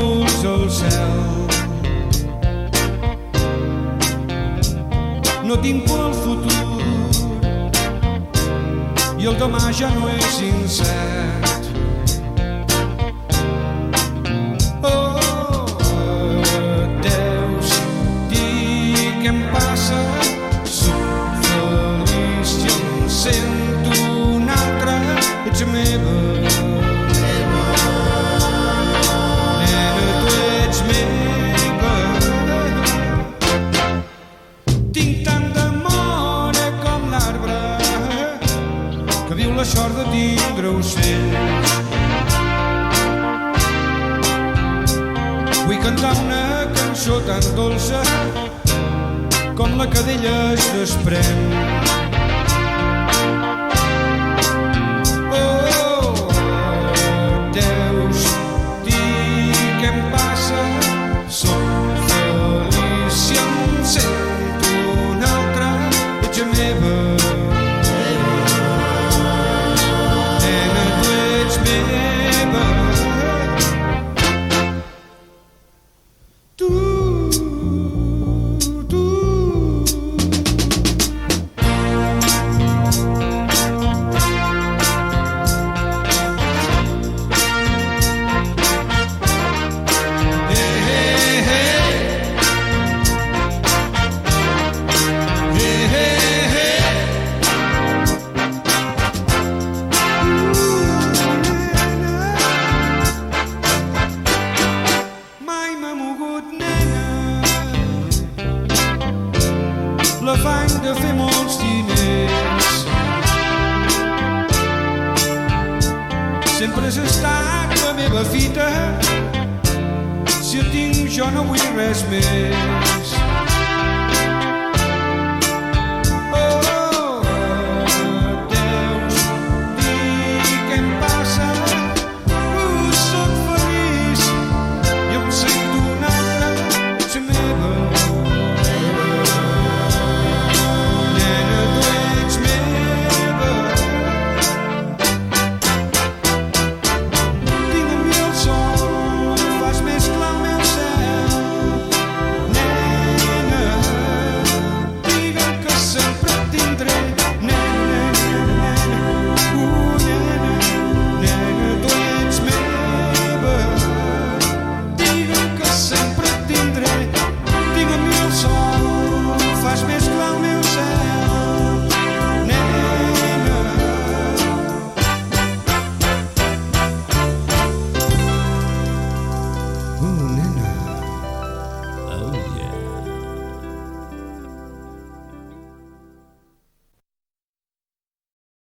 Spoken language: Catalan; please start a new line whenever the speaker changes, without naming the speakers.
núvols al cel. No tinc por al futur i el demà ja no és incert. Oh, deus dir què em passa, soc feliç i em sento un altre, ets meva. Nena, tu ets meva. Tinc tant d'amor com l'arbre que viu la sort de tindre ocells. Vull cantar una cançó tan dolça com la que d'ella es desprèn. Oh, deus dir què em passa, soc feliç i em sento un altre, ets meva. Nena, tu ets meva. Tu. L'afany de fer molts diners sempre has estat la meva fita. Si et tinc jo no vull res més.